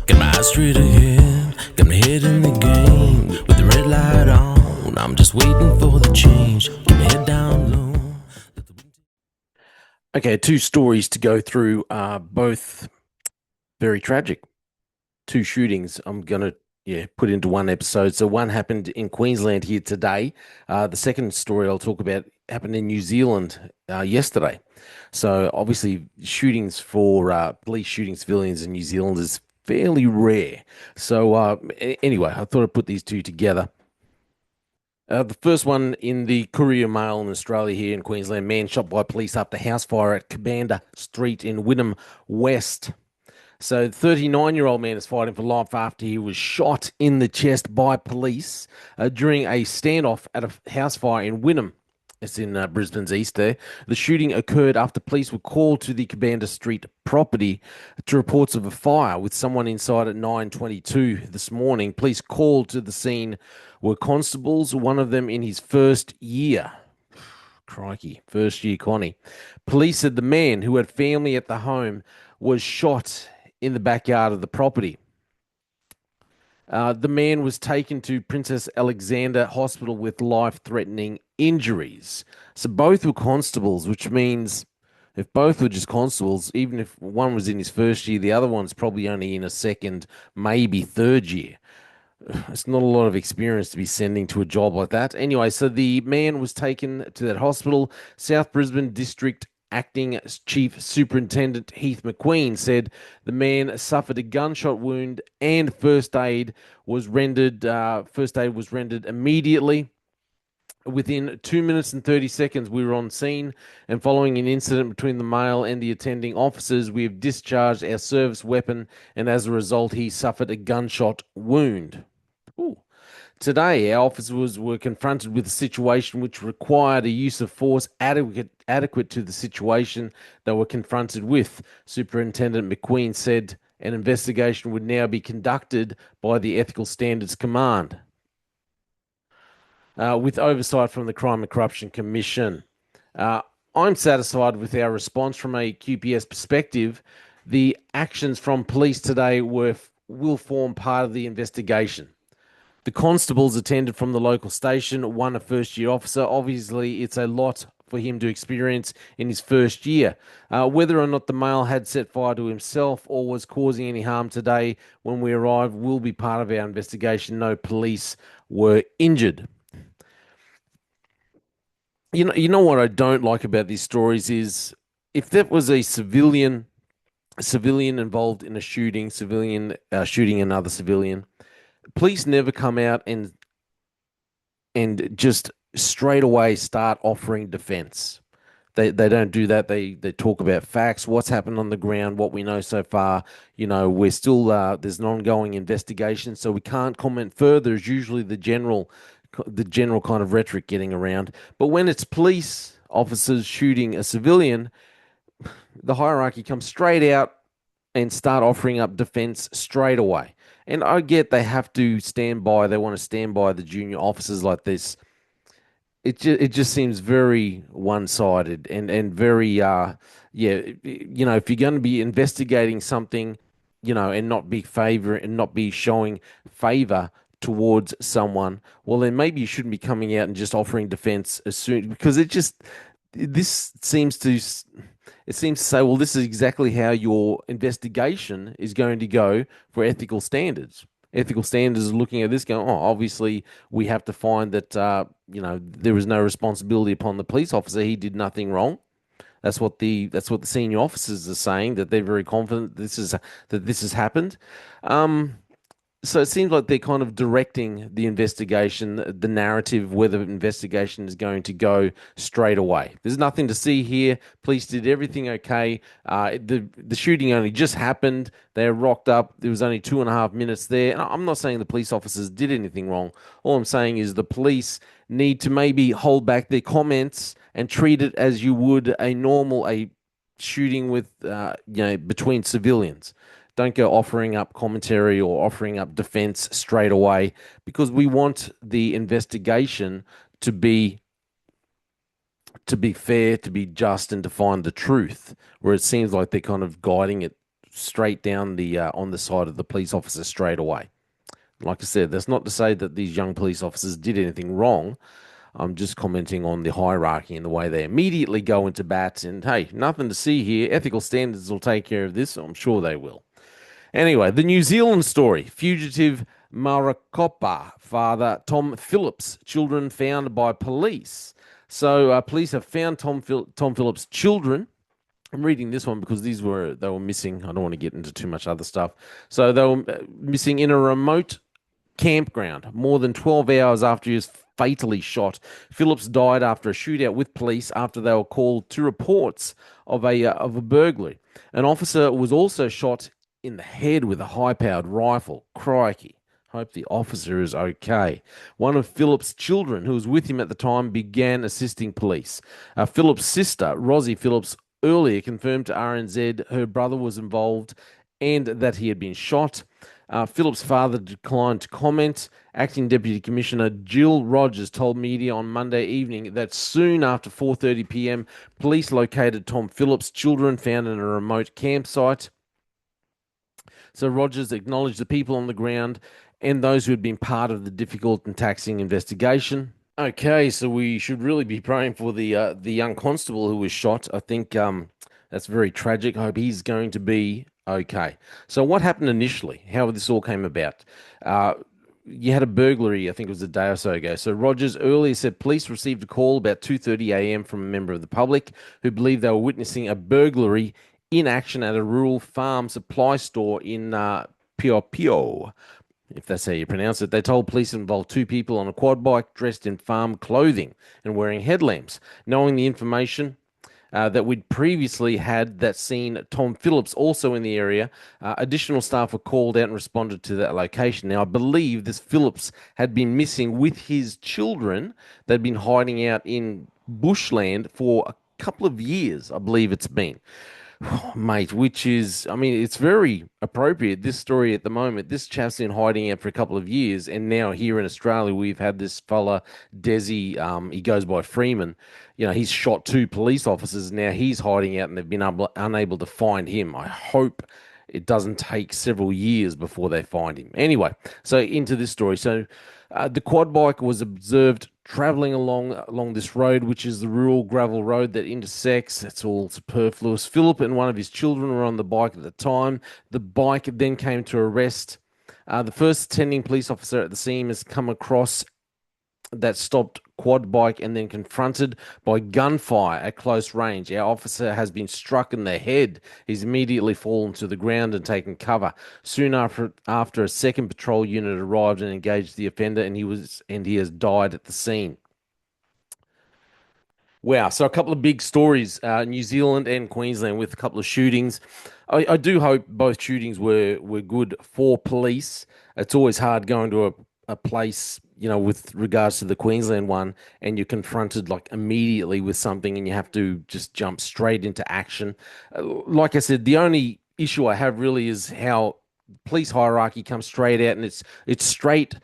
Got my eyes straight ahead, got my head in the game. With the red light on, I'm just waiting for the change. Keep my head down low. Okay, two stories to go through, both very tragic. Two shootings I'm gonna put into one episode. So one happened in Queensland here today. The second story I'll talk about happened in New Zealand yesterday. So obviously shootings for police shooting civilians in New Zealand is fairly rare. So anyway, I thought I'd put these two together. The first one in the Courier Mail in Australia here in Queensland. Man shot by police after house fire at Cabanda Street in Wynnum West. So, 39-year-old man is fighting for life after he was shot in the chest by police during a standoff at a house fire in Wynnum. It's in Brisbane's east there. The shooting occurred after police were called to the Cabanda Street property to reports of a fire with someone inside at 9:22 this morning. Police called to the scene were constables, one of them in his first year. Crikey, first year Connie. Police said the man, who had family at the home, was shot in the backyard of the property. The man was taken to Princess Alexandra Hospital with life-threatening injuries. So both were constables, which means if both were just constables, even if one was in his first year, the other one's probably only in a second, maybe third year. It's not a lot of experience to be sending to a job like that. Anyway, so the man was taken to that hospital. South Brisbane District Acting Chief Superintendent Heath McQueen said the man suffered a gunshot wound and first aid was rendered. First aid was rendered immediately. Within 2 minutes and 30 seconds, we were on scene, and following an incident between the male and the attending officers, we have discharged our service weapon, and as a result, he suffered a gunshot wound. Ooh. Today, our officers were confronted with a situation which required a use of force adequate to the situation they were confronted with. Superintendent McQueen said an investigation would now be conducted by the Ethical Standards Command, with oversight from the Crime and Corruption Commission. I'm satisfied with our response from a QPS perspective. The actions from police today will form part of the investigation. The constables attended from the local station, one a first-year officer. Obviously, it's a lot for him to experience in his first year. Whether or not the male had set fire to himself or was causing any harm today when we arrived will be part of our investigation. No police were injured. You know what I don't like about these stories is if that was a civilian involved in a shooting, civilian shooting another civilian, police never come out and just straight away start offering defense. They don't do that. They talk about facts, what's happened on the ground, what we know so far. We're still there's an ongoing investigation, so we can't comment further. Is usually the general kind of rhetoric getting around. But when it's police officers shooting a civilian, the hierarchy comes straight out and start offering up defense straight away. And I get they have to stand by, they want to stand by the junior officers like this. It just seems very one-sided and very if you're going to be investigating something, and not be showing favor towards someone, well then maybe you shouldn't be coming out and just offering defense as soon, because this seems to say, well, this is exactly how your investigation is going to go for ethical standards. Ethical standards is looking at this going, oh, obviously we have to find that, there was no responsibility upon the police officer. He did nothing wrong. That's what the senior officers are saying, that they're very confident that this has happened. So it seems like they're kind of directing the investigation, the narrative, where the investigation is going to go straight away. There's nothing to see here. Police did everything okay. The shooting only just happened. They rocked up. There was only 2.5 minutes there. And I'm not saying the police officers did anything wrong. All I'm saying is the police need to maybe hold back their comments and treat it as you would a shooting with, between civilians. Don't go offering up commentary or offering up defense straight away, because we want the investigation to be fair, to be just, and to find the truth. Where it seems like they're kind of guiding it straight down the on the side of the police officer straight away. Like I said, that's not to say that these young police officers did anything wrong. I'm just commenting on the hierarchy and the way they immediately go into bat. And hey, nothing to see here. Ethical standards will take care of this. I'm sure they will. Anyway, the New Zealand story. Fugitive Marakopa father Tom Phillips' children found by police. So police have found Tom Phillips' children. I'm reading this one because they were missing. I don't want to get into too much other stuff. So they were missing in a remote campground more than 12 hours after he was fatally shot. Phillips died after a shootout with police after they were called to reports of a burglary. An officer was also shot in the head with a high-powered rifle. Crikey. Hope the officer is okay. One of Phillips' children, who was with him at the time, began assisting police. Phillips' sister, Rosie Phillips, earlier confirmed to RNZ her brother was involved and that he had been shot. Phillips' father declined to comment. Acting Deputy Commissioner Jill Rogers told media on Monday evening that soon after 4:30 p.m., police located Tom Phillips' children found in a remote campsite. So Rogers acknowledged the people on the ground and those who had been part of the difficult and taxing investigation. Okay, so we should really be praying for the young constable who was shot. I think that's very tragic. I hope he's going to be okay. So what happened initially? How this all came about? You had a burglary, I think it was a day or so ago. So Rogers earlier said police received a call about 2:30 a.m. from a member of the public who believed they were witnessing a burglary in action at a rural farm supply store in Piopio, if that's how you pronounce it. They told police it involved two people on a quad bike dressed in farm clothing and wearing headlamps. Knowing the information that we'd previously had that seen Tom Phillips also in the area, additional staff were called out and responded to that location. Now, I believe this Phillips had been missing with his children. They'd been hiding out in bushland for a couple of years, I believe it's been. Mate, which is, I mean, it's very appropriate. This story at the moment, this chap's been hiding out for a couple of years, and now here in Australia, we've had this fella, Desi, he goes by Freeman. You know, he's shot two police officers. Now he's hiding out, and they've been unable to find him. I hope it doesn't take several years before they find him. Anyway, so into this story. So the quad bike was observed traveling along this road, which is the rural gravel road that intersects. That's all superfluous. Philip and one of his children were on the bike at the time. The bike then came to a rest. The first attending police officer at the scene has come across that stopped quad bike and then confronted by gunfire at close range. Our officer has been struck in the head. He's immediately fallen to the ground and taken cover. Soon after a second patrol unit arrived and engaged the offender, and he has died at the scene. Wow, so a couple of big stories, New Zealand and Queensland, with a couple of shootings. I do hope both shootings were good for police. It's always hard going to a place, you know, with regards to the Queensland one, and you're confronted like immediately with something and you have to just jump straight into action. Like I said, the only issue I have really is how police hierarchy comes straight out, and it's straight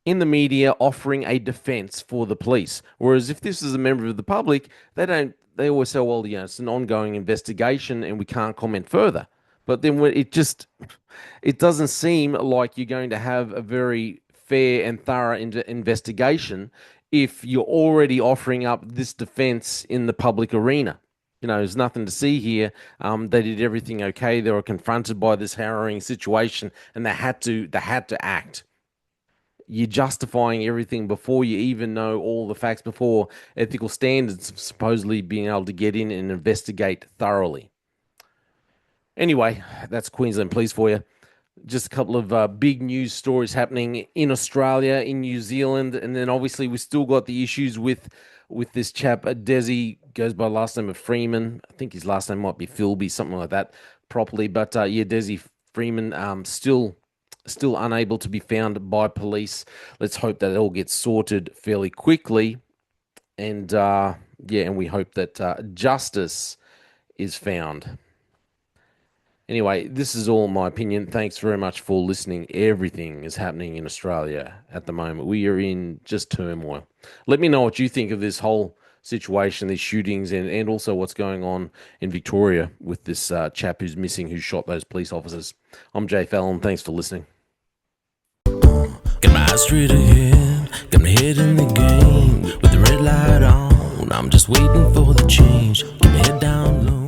in the media offering a defense for the police. Whereas if this is a member of the public, they always say, well, you know, it's an ongoing investigation and we can't comment further. But then it doesn't seem like you're going to have a very fair and thorough investigation if you're already offering up this defense in the public arena. You know, there's nothing to see here. They did everything okay. They were confronted by this harrowing situation, and they had to act. You're justifying everything before you even know all the facts, before ethical standards supposedly being able to get in and investigate thoroughly. Anyway, that's Queensland Police for you. Just a couple of big news stories happening in Australia, in New Zealand, and then obviously we still got the issues with this chap. Desi goes by the last name of Freeman. I think his last name might be Philby, something like that, properly. But yeah, Desi Freeman still unable to be found by police. Let's hope that it all gets sorted fairly quickly, and and we hope that justice is found. Anyway, this is all my opinion. Thanks very much for listening. Everything is happening in Australia at the moment. We are in just turmoil. Let me know what you think of this whole situation, these shootings, and also what's going on in Victoria with this chap who's missing, who shot those police officers. I'm Jay Fallon. Thanks for listening. Got my eyes straight ahead, got my head in the game. With the red light on, I'm just waiting for the change. Keep my head down low.